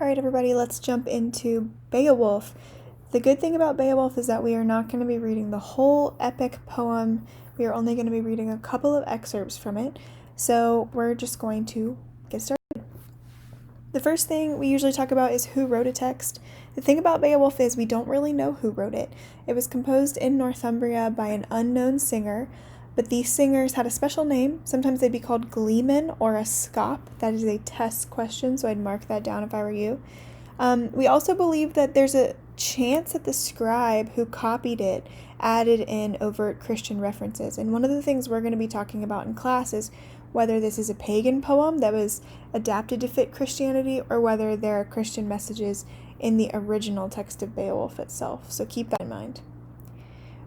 All right, everybody, let's jump into Beowulf. The good thing about Beowulf is that we are not going to be reading the whole epic poem. We are only going to be reading a couple of excerpts from it. So we're just going to get started. The first thing we usually talk about is who wrote a text. The thing about Beowulf is we don't really know who wrote it. It was composed in Northumbria by an unknown singer, but these singers had a special name. Sometimes they'd be called gleeman or a scop. That is a test question, so I'd mark that down if I were you. We also believe that there's a chance that the scribe who copied it added in overt Christian references. And one of the things we're going to be talking about in class is whether this is a pagan poem that was adapted to fit Christianity or whether there are Christian messages in the original text of Beowulf itself. So keep that in mind.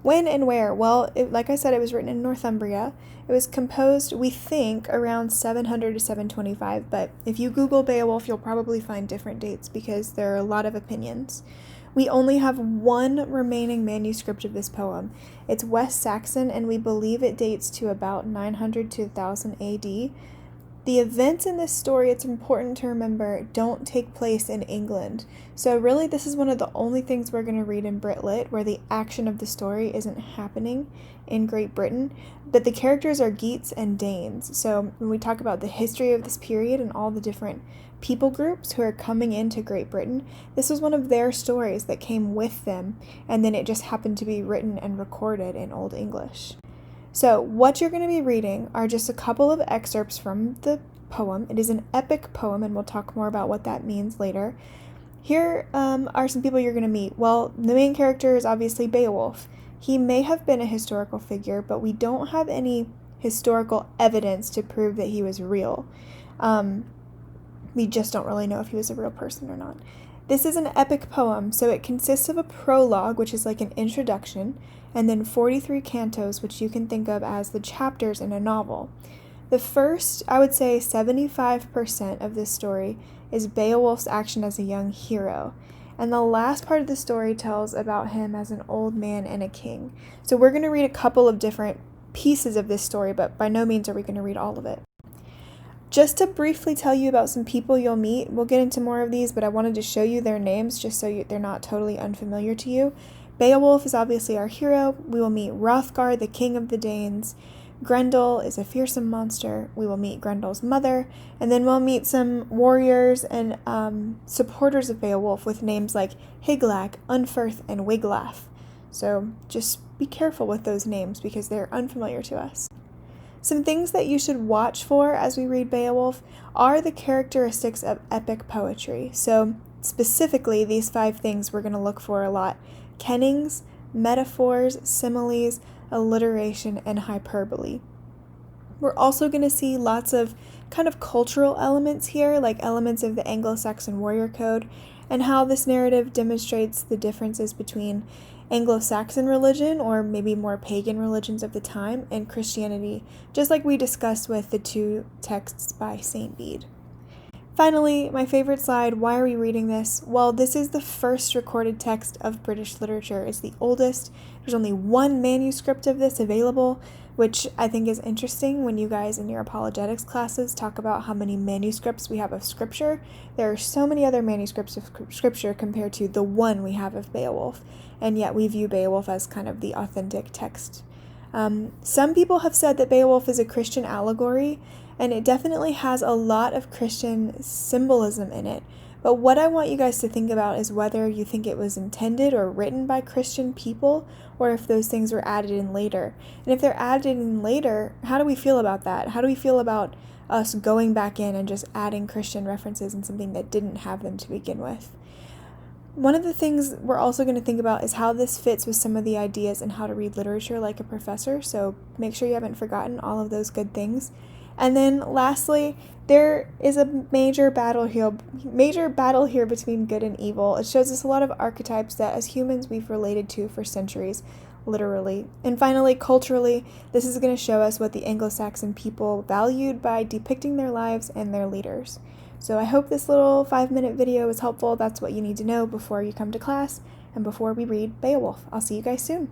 When and where? Well, like I said, it was written in Northumbria. It was composed, we think, around 700 to 725, but if you Google Beowulf, you'll probably find different dates because there are a lot of opinions. We only have one remaining manuscript of this poem. It's West Saxon, and we believe it dates to about 900 to 1000 AD. The events in this story, it's important to remember, don't take place in England. So really, this is one of the only things we're going to read in Brit Lit where the action of the story isn't happening in Great Britain, but the characters are Geats and Danes. So when we talk about the history of this period and all the different people groups who are coming into Great Britain, this was one of their stories that came with them, and then it just happened to be written and recorded in Old English. So what you're going to be reading are just a couple of excerpts from the poem. It is an epic poem, and we'll talk more about what that means later. Here are some people you're going to meet. Well, the main character is obviously Beowulf. He may have been a historical figure, but we don't have any historical evidence to prove that he was real. We just don't really know if he was a real person or not. This is an epic poem, so it consists of a prologue, which is like an introduction, and then 43 cantos, which you can think of as the chapters in a novel. The first, I would say 75% of this story is Beowulf's action as a young hero, and the last part of the story tells about him as an old man and a king. So we're going to read a couple of different pieces of this story, but by no means are we going to read all of it. Just to briefly tell you about some people you'll meet, we'll get into more of these, but I wanted to show you their names just so they're not totally unfamiliar to you. Beowulf is obviously our hero. We will meet Hrothgar, the king of the Danes. Grendel is a fearsome monster. We will meet Grendel's mother, and then we'll meet some warriors and supporters of Beowulf with names like Hygelac, Unferth, and Wiglaf. So just be careful with those names because they're unfamiliar to us. Some things that you should watch for as we read Beowulf are the characteristics of epic poetry. So specifically, these 5 things we're going to look for a lot: kennings, metaphors, similes, alliteration, and hyperbole. We're also going to see lots of kind of cultural elements here, like elements of the Anglo-Saxon warrior code, and how this narrative demonstrates the differences between Anglo-Saxon religion, or maybe more pagan religions of the time, and Christianity, just like we discussed with the 2 texts by St. Bede. Finally, my favorite slide, why are we reading this? Well, this is the first recorded text of British literature. It's the oldest. There's only one manuscript of this available, which I think is interesting when you guys in your apologetics classes talk about how many manuscripts we have of Scripture. There are so many other manuscripts of Scripture compared to the one we have of Beowulf, and yet we view Beowulf as kind of the authentic text. Some people have said that Beowulf is a Christian allegory, and it definitely has a lot of Christian symbolism in it. But what I want you guys to think about is whether you think it was intended or written by Christian people, or if those things were added in later. And if they're added in later, how do we feel about that? How do we feel about us going back in and just adding Christian references in something that didn't have them to begin with? One of the things we're also going to think about is how this fits with some of the ideas in how to read literature like a professor, so make sure you haven't forgotten all of those good things. And then lastly, there is a major battle here between good and evil. It shows us a lot of archetypes that as humans we've related to for centuries, literally. And finally, culturally, this is going to show us what the Anglo-Saxon people valued by depicting their lives and their leaders. So I hope this little 5-minute video is helpful. That's what you need to know before you come to class and before we read Beowulf. I'll see you guys soon.